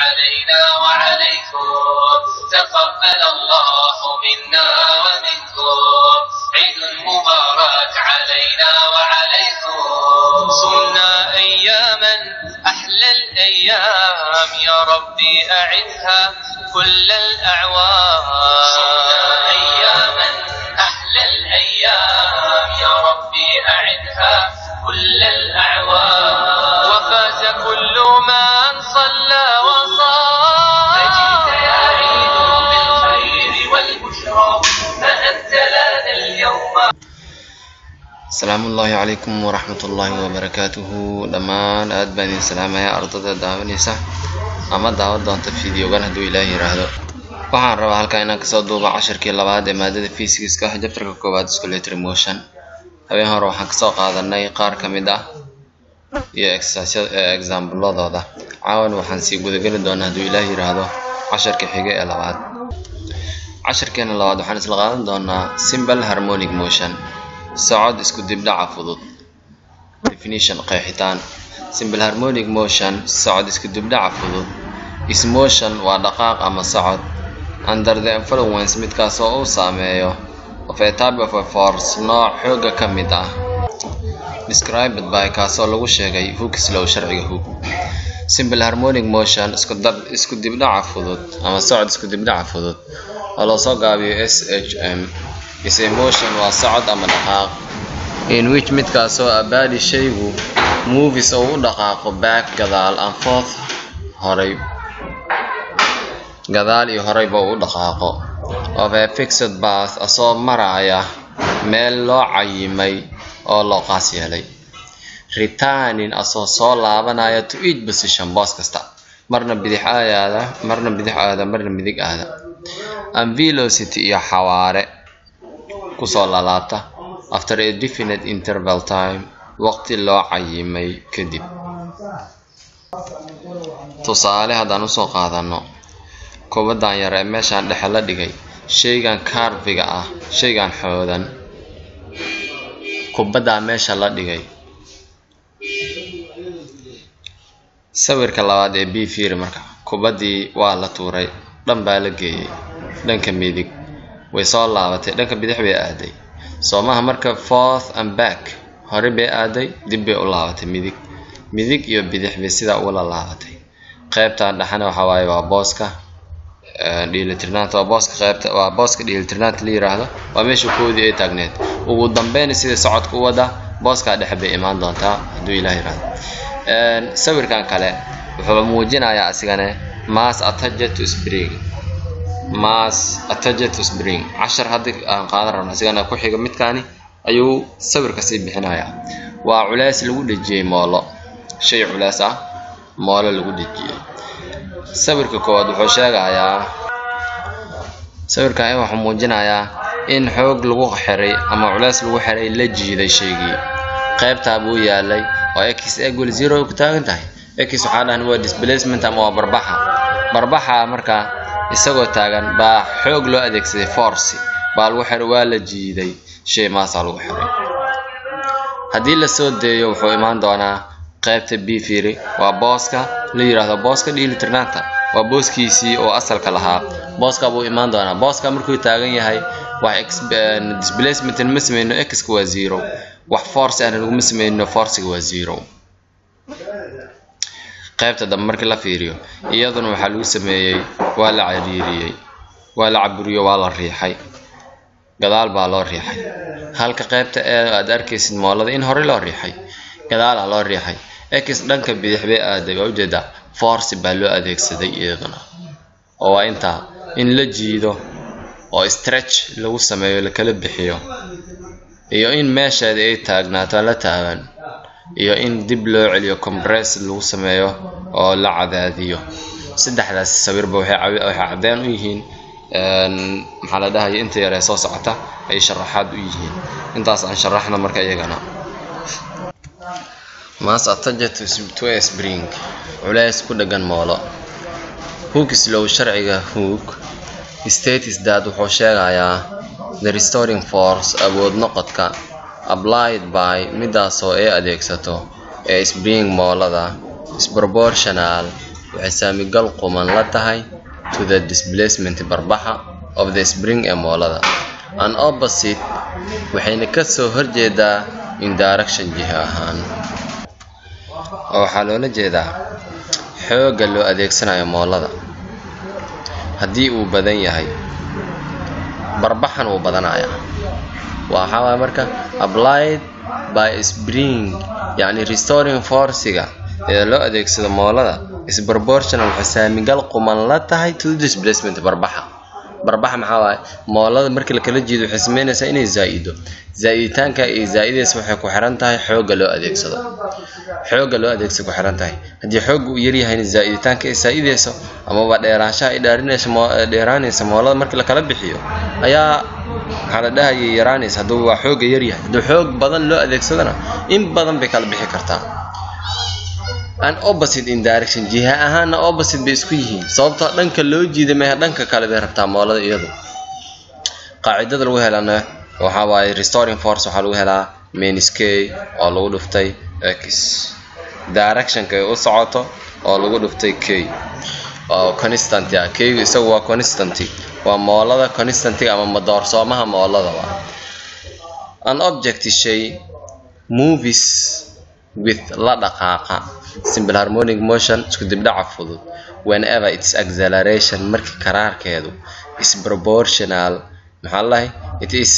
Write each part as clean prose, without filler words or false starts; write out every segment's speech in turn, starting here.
علينا وعليكم تقبل الله منا ومنكم عيد مبارك علينا وعليكم صمنا أياما أحلى الأيام يا ربي أعدها كل الأعوام صمنا أياما أحلى الأيام يا ربي أعدها كل الأعوام وفاز كل من صلى وصام فجئت يا عيد بالخير والبشرى فأنت لنا اليوم. السلام الله عليكم ورحمة الله وبركاته. دمان aad baan idin salaamayaa ardayda daawanaysa ama daawad doonta fiidiyogan hadduu ilaahay yiraahdo. Waxaan rabaa halkan inaan kasoo duubo casharkii labaad ee maadada physics-ka chapter-ka koowaad oscillatory motion. Habeen hore waxaan kasoo qaadanay qaar ka mid ah iyo example-ladooda. Caawan waxaan sii gudageli doonaa hadduu ilaahay yiraahdo casharka xiga ee labaad. Casharkeena labaad waxaan isla qaadan doonaa simple harmonic motion. socod isku dibdhaca fudud. Definition qeexitaan. Simple harmonic motion socod isku dibdhaca fudud is motion waa dhaqaaq ama socod under the influence midkaas oo uu saameeyo of a type of a force nooc xooga ka mid ah described by kaasoo lagu sheegay Hooke's law sharciga Hooke. Simple harmonic motion isku dibdhaca fudud ama socod isku dibdhaca fudud oo loo soo gaabiyo SHM is a motion waa socod ama dhaqaaq in which midkaasoo abaadi shaygu movies oo u dhaqaaqo back gadaal and forth horay gadaal iyo horayba u dhaqaaqo of a fixed path asoo maraya meel loo cayimay oo loo qaas yeelay returning asoo soo laabanaya to each position boos kasta marna bidix aada marna midig aada and velocity iyo xawaare kusoo laalaabta after a definite interval time waqti loo cayimay kadib. Tusaale haddaan usoo qaadano kubadan yar ee meeshaan dhexe la dhigay shaygan curviga ah shaygan xoodan kubadaa meesha la dhigay. Sawirka labaad ee B fiir marka kubadii waa la tuuray dhan baa la geeyay dhanka midig way soo laabatay dhanka bidix bay aaday soomaha marka forth and back hore bay aaday dib bay u laabatay midig iyo bidix bay sida uga laabatay. qaybta dhaxana waxa waaye waa booska dheelitirnaanta waa booska dheelitirnaanta la yiraahdo waa meesha koodi ay taagneed ugu dambeyn sida socodku u wada booska dhexe bay imaan doontaa hadduu ilaahay yiraahdo. Sawirkan kale wuxuu muujinayaa asigana mass attached to spring cashar hadii aan qaadan rabno asigana ku xiga midkaani ayuu sawirka sii bixinayaa. waa culays lagu dhajiyay moolo shay culays ah moolo lagu dhajiyay. sawirka koowaad wuxuu sheegayaa sawirkan wuxuu muujinayaa in xoog lagu xiray ama culays lagu xiray la jiiday shaygii qaybta buu yaalay oo x equal 0 ku taagan tahay. x waxa dhahan waa displacement ama waa barbaxa marka isagoo taagan baa xoog loo adeegsaday force baa lagu xiray waa la jiiday shay maasa lagu xiray. haddii la soo deeyo wuxuu imaan doonaa qaybta B fiiri waa booska la yiraahdo booska dheelitirnaanta waa booskiisii oo asalka lahaa booska buu imaan doonaa. booska markuu taagan yahay wax displacement ma sameeyno x waa 0 wax force aan lagu sameeyno force waa 0. qaybta dambe markii la fiiriyo iyaduna waxa lagu sameeyay waa la cariiriyay waa la caburiyo waa la riixay gadaal baa loo riixay halka qaybta aad arkaysid moolada in hore loo riixay gadaal loo riixay x dhanka bidix bay aaday oo jeeda force baa loo adeegsaday iyaduna oo waa inta in la jiido oo stretch lagu sameeyo la kala bixiyo iyo in meeshaada ay taagnaato la taagan iyo in dib loo celiyo compress lagu sameeyo oo la cadaadiyo. saddexdaas sawirba waxay cadeen u yihiin maxaa la dhahay inta yar ee soo socota ay sharaxaad u yihiin intaas aan sharaxna marka iyagana. mass attached to a spring culays ku dhagan moolo. Hooke's law sharciga Hooke states that wuxuu sheegayaa the restoring force awood noqodka applied by midaasoo ay adeegsato ee spring moolada is proportional waxay saamigal quman la tahay to the displacement barbaxa of the spring ee moolada. An opposite waxayna ka soo horjeedaa in direction jiha ahaan. Waxaa loola jeedaa xoogga loo adeegsanayo moolada haddii uu badan yahay barbaxan uu badanayaa. Waxa waay marka applied by spring yani restoring force-ga ee loo adeegsado moolada is proportional waxay saamigal quman la tahay to displacement barbaxa. barbaxa maxaa waay moolada markii la kala jeedo waxay sameynaysaa inay zaa'ido. zaa'iditaanka ay zaa'idaysa waxay ku xiran tahay xoogga loo adeegsado. xoogga loo adeegsado ku xiran tahay haddii xooggu uu yar yahay zaa'iditaanka ay zaa'idayso ama dheeraanshaha ay dheeraanayso moolada markii la kala bixiyo ayaa waxaa la dhahayay yaraanaysa. hadduu waa xoogga yar yahay hadduu xoog badan loo adeegsadana in badan bay kala bixi kartaa. an opposite in direction jiha ahaana opposite bay isku yihiin sababtoo dhanka loo jiiday ma dhanka kale bay rabtaa moolada iyadu. qaacidada lagu helana waxa waaye restoring force waxaa lagu helaa minus k oo lagu dhuftay x direction-ka ay u socoto oo lagu dhuftay k oo constant ah. k isagu waa constant waa moolada constant ama madoorsoomaha moolada waa. an object shay movies with la dhaqaaqa simple harmonic motion isku dibdhaca fudud whenever its acceleration markii karaarkeedu is proportional maxaa lahay it is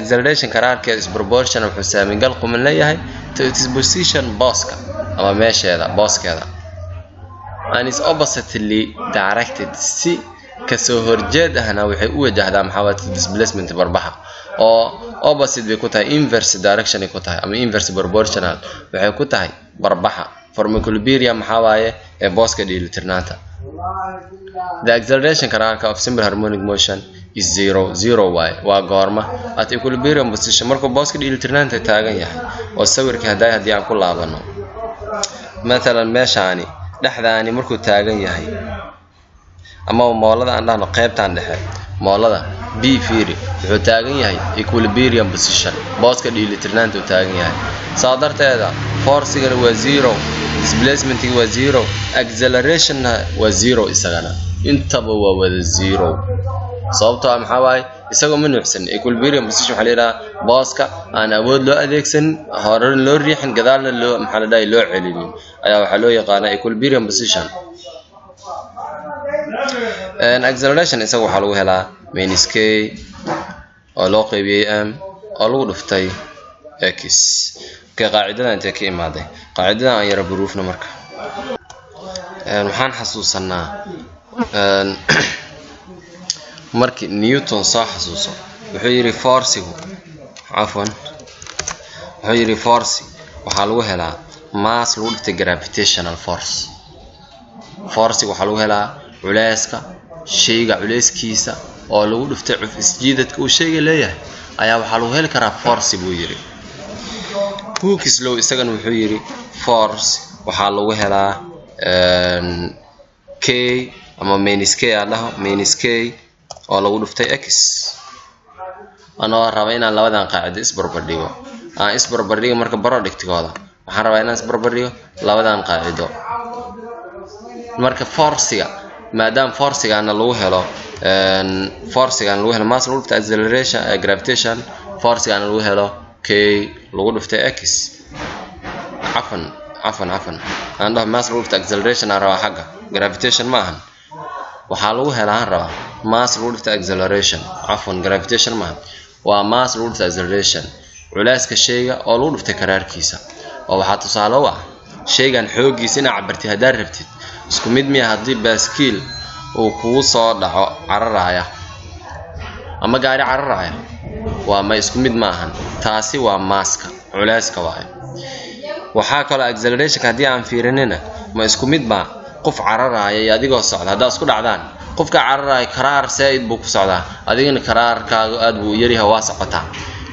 acceleration karaarkeedu is proportional wuxuu saamigal quman leeyahay to its position booska ama meesheeda booskeeda. and is oppositely directed si kasoo horjeed ahna waxay u wajahdaa maxaa waay displacement barbaxa oo opposite bay ku tahay inverse direction ay ku tahay ama inverse proportional waxay ku tahay barbaxa. form equilibrium maxaa waaye ee booska dheelitirnaanta. the acceleration karaarka of simple harmonic motion is 0 waaye waa goorma at equilibrium position markuu booska dheelitirnaanta taagan yahay. oo sawirka haddii aan ku laabano مثلا meeshaani dhexdaani markuu taagan yahay ama moolada aan dhahno qaybtaan dhexe moolada b fiiri wuxuu taagan yahay equilibrium position booska dheelitirnaanta uu taagan yahay. saa darteeda force-gana waa 0 displacement-ga waa 0 acceleration-na waa 0 isagana intaba waa wada 0 sababtoo ah maxaa waaye isagoo ma nuuxsan equilibrium position waxaa la yidhahaa booska aan awood loo adeegsan horan loo riixin gadaalna loo maxaa la dhahay loo celinin ayaa waxaa loo yaqaanaa equilibrium position. acceleration isaga waxaa lagu helaa minus k oo loo qaybiyey m oo lagu dhuftay x. qaacidadan intee ka imaaday qaacidadan aan yara buruufna marka waxaan xasuusanaa markii Newton soo xasuuso wuxuu yiri force-gu waxaa lagu helaa mass lagu dhiftay gravitational force. force-gu waxaa lagu helaa culeyska shayga culeyskiisa oo lagu dhiftay isjiidadka uu shayga leeyahay ayaa waxaa lagu heli karaa force buu yiri. Hooke's law isagana wuxuu yiri force waxaa lagu helaa k ama minus k adaho minus k oo lagu dhuftay x. anoo raba inaan labadan qaacido isbarbardhigo marka productkooda waxaan rabaa inaan isbarbardhigo labadan qaacido. marka force-ga maadaama force-gaana lagu helo mass lagu dhuftay acceleration gravitation force-gaana lagu helo k lagu dhuftay x عفوا عنده mass lagu dhuftay acceleration aan rabaa xagga gravitation ma ahan waxaa lagu helaa rabaa mass lagu dhuftay acceleration gravitation ma ahan waa mass lagu dhuftay acceleration culeyska shayga oo lagu dhuftay karaarkiisa. oo waxaa tusaale u ah shaygan xoogiisa inaad cabirtid haddaad rabtid isku mid miya haddii baaskiil uu kugu soo dhaco cararaya ama gaari cararaya waa ma isku mid ma ahan taasi waa masska culeyska waaye. waxaa kaloo acceleration-ka haddii aan fiirinina ma isku mid ba qof cararaya iyo adigoo socda haddaa isku dhacdaan qofka cararaya karaar saa'id buu ku socdaa adigana karaarkaaga aad buu yar yahay waa socotaa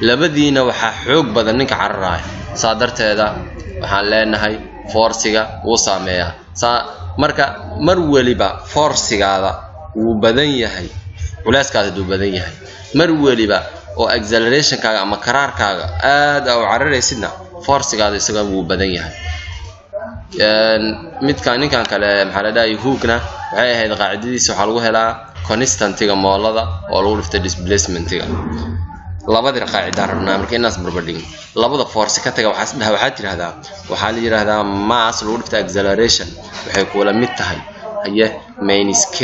labadiina waxaa xoog badan ninka cararaya. saa darteeda waxaan leenahay force-ga wuu saameeyaa marka mar waliba force-gaada wuu badan yahay culeyskaada duu badan yahay mar waliba oo acceleration-kaaga ama karaarkaaga aad u cararaysidna force-gaada isaga wuu badan yahay. midkaan ninkan kale maxaa la dhahay hookna waxay ahayd qaacidadiisa waxaa lagu helaa constantiga moolada oo lagu dhiftay displacementiga labadii qaacidaan rabnaa marka inaas barbardhigin labada force ka taga waxaa la yiraahdaa mass lagu dhiftay acceleration waxay kula mid tahay haye minus k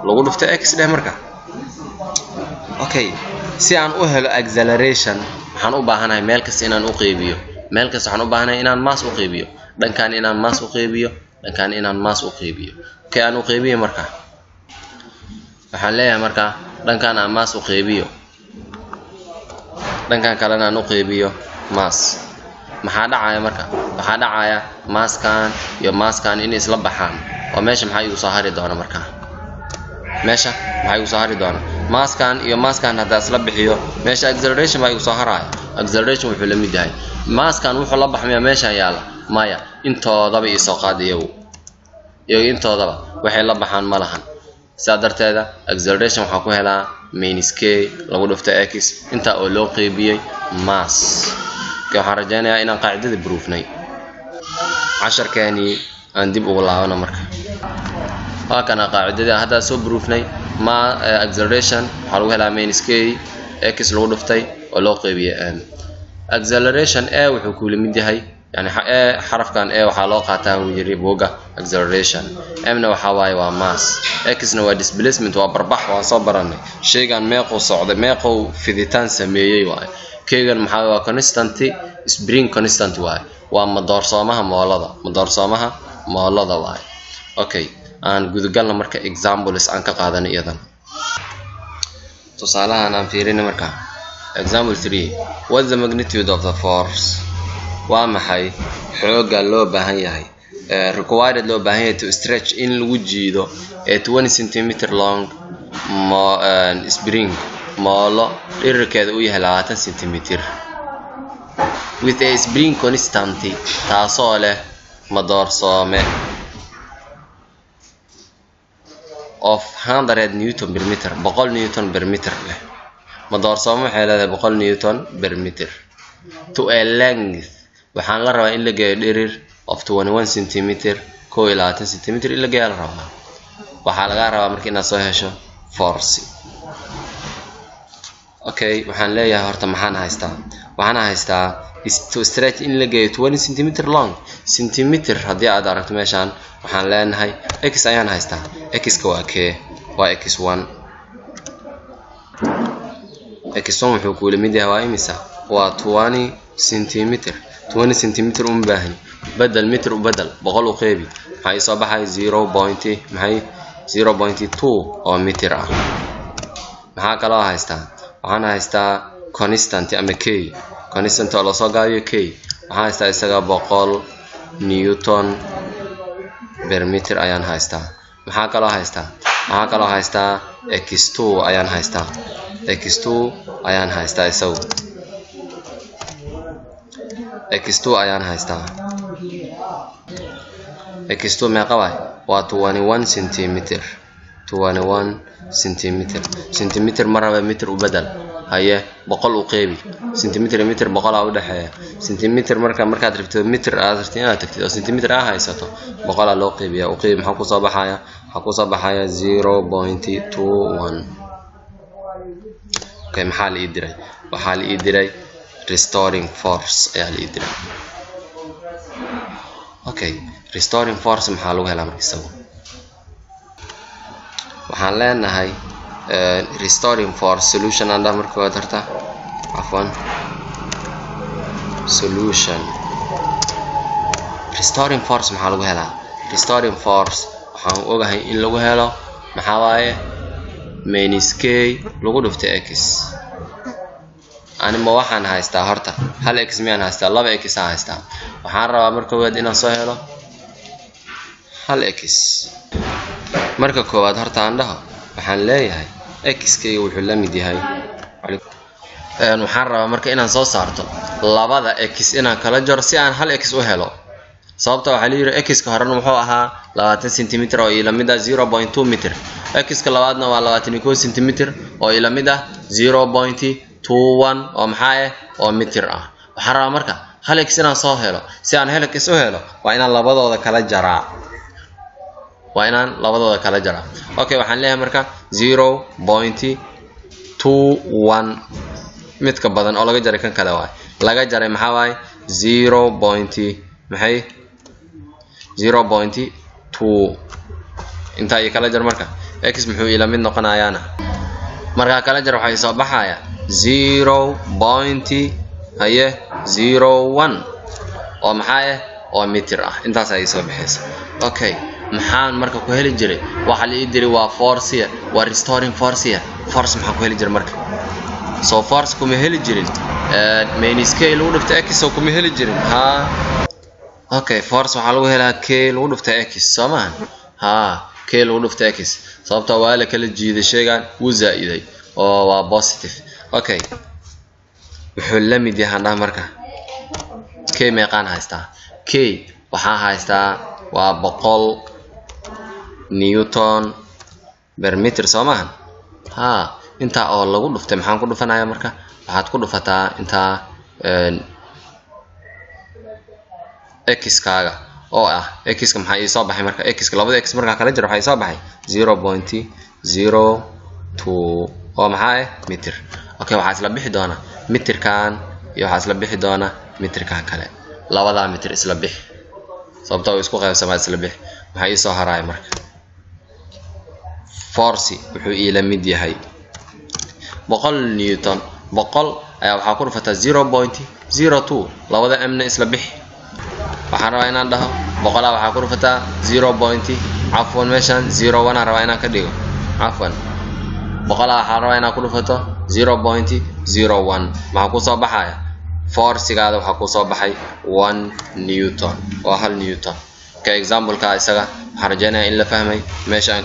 lagu dhiftay x dheh marka okay si aan u helo acceleration waxaan u baahanahay meel kasta inaan u qaybiyo waxaan u baahanahay inaan mass u qaybiyo dhankaan inaan mass u qaybiyo dhankaan inaan mass u qaybiyo okay aan u qaybiyo marka waxaan leeyahay marka dhankaan aan mass u qaybiyo dhankaan kalena aan u qaybiyo mass maxaa dhacaya marka waxaa dhacaya masskan iyo masskan in isla baxaan oo meesha maxay igu soo hari doona marka meesha maxay igu soo hari doona masskan iyo masskan hadda isla bixiyo meesha acceleration baa igu soo haraya acceleration wuxuu la mid yahay masskan wuxuu la baxmayaa meesha yaala maya intoodaba ii soo qaad iyagu intoodaba waxay la baxaan ma lahan sidaa darteeda acceleration waxaa ku helaa minus k lagu dhiftay x intaa oo loo qaybiyey mass waxaan rajaynayaa inaan qaacidada proofnay casharkeeni aan dib ugu laabano marka waa kana qaacidada hadda soo proofnay acceleration waxaa lagu helaa minus k x lagu dhiftay oo loo qaybiyey m acceleration a wuxuu ku lamid yahay يعني حرفكان A waxaa loo qaataa uu yiri booga acceleration M-na waxa waaye waa mass X-na waa displacement waa barbax waan soo baranay shaygan meeqo socday meeqo fiditaan sameeyay waaye K-gan maxaa waa constant spring constant waaye waa madoorsoomaha moolada waaye okay aan gudagalna marka examples aan ka qaadanay iyadan tusaalahan aan fiirinay marka example 3 what is the magnitude of the force waa maxay xooga loo baahan yahay required loo baahan yahay to stretch in lagu jiido 20 cm long spring moolo dhererkeeda uu yahay 20 cm with a spring constant taasoo leh madoorsoome of 100 newton per meter 100 newton per meter leh madoorsoome waxay leedahay 100 newton per meter to a length waxaan la rabaa in la geeyo dherer of 21 cm 20 cm in la geeyo la rabaa waxaa laga rabaa markii inaad soo hesho force okay waxaan leeyahay horta waxaan haystaa to stretch in la geeyo 20 cm long centimeter haddii aad aragto meeshaan waxaan leenahay x ayaan haystaa x-ka waa k waa x1 wuxuu ku lamid yahay waa imisa waa 20 cm 20 cm baahan بدل متر وبدل بقول قيبي هاي صباح 0.2 أو متر maxaa kala haystaa waxaan haystaa constant ama k constant oo la soo gaabiyo k waxaan haystaa isaga 100 newton per meter ayaan haystaa maxaa kala haystaa x2 ayaan haystaa isagu x2 ayaan haystaa x2 meeqa waay waa 21 cm 21 centimeter maraba meter u badal haye 100 u qeybi centimeter 100 u dhaxeeya centimeter markaad rabto meter aad rabto inaad tagtid oo centimeter ah haysato 100 loo qeybiya u qeyb maxaa ku soo baxaya 0.21 okay maxaa la ii diray restoring force ayaa la ii diray okay restoring force maxaa lagu helaa markii saw waxaan leenahay restoring force solution anda markii aad harta solution restoring force maxaa lagu helaa restoring force waxaan ogahay in lagu helo maxaa waaye minus k lagu dhufto x anima waxaan haystaa horta hal x miyaan haystaa 2 x aan haystaa waxaan rabaa marka koowaad inaan soo helo hal x marka koowaad horta aan dhaho waxaan leeyahay x-kayga wuxuu la mid yahay waxaan rabaa marka inaan soo saarto labada x inaan kala jaro si aan hal x u helo sababta waxa la yiri x-ka horena wuxuu ahaa 20 cm oo ila mid ah 0.2 meter x-ka labaadna waa 21 cm oo ila mid ah 0.21 oo maxaa oo meter ah waxaan rabaa marka hal x inaan soo helo si aan hal x u helo waa inaan labadooda kala jaraa okay waxaan leeyahay marka 0.21 mid ka badan oo laga jaray kan kale waay laga jaray maxaa waay 0.2 inta ay kala jar marka x muxuu ila mid noqonayaana marka kala jar waxay soo baxaya 0.01 oo maxaa oo meter ah intaas ay soo baxaysa okay maxaan marka ku heli jiray waxa la idiri waa force waa restoring force maxaan ku heli jiray marka so force kuma heli jirin main scale lagu dhufta x oo kuma heli jirin ha okay force waxa lagu helaa k lagu dhufta x soomaan ha k lagu dhufta x sababta waa la kala jiiday shaygan uu zaa'iday oo waa positive okay wuxuu la mid yahay marka k meeqaan haystaa k waxaan haystaa waa 100 newton per meter soomaan ha inta oo lagu dhuftay maxaan ku dhufanayaa marka waxaad ku dhufataa inta x kaaga oo ah x ka maxay soo baxay marka x ka labada x marka kala jir waxay soo baxay 0.02 oo maxay meter okay waxa isla bixi doona meterkan iyo waxa isla bixi doona meterkan kale labada meter isla bixi sababtoo isku qaybsamaa isla bixi maxay soo haraay marka force wuxuu ila mid yahay 100 newton 100 ayaa waxa ku dhufataa 0.02 labada amna isla bixi waxaan rabaa inaan dhaho 100 waxa ku dhufataa 0. عفوا meeshan 0.1 aan rabaa inaan ka dhigo عفوا 100 waxaan rabaa inaan ku dhufato 0.01 maxaa ku soo baxaya force-gaada waxa ku soo baxay 1 newton oo 1 newton ka example ka isaga waxaan rajaynayaa in la fahmay meeshan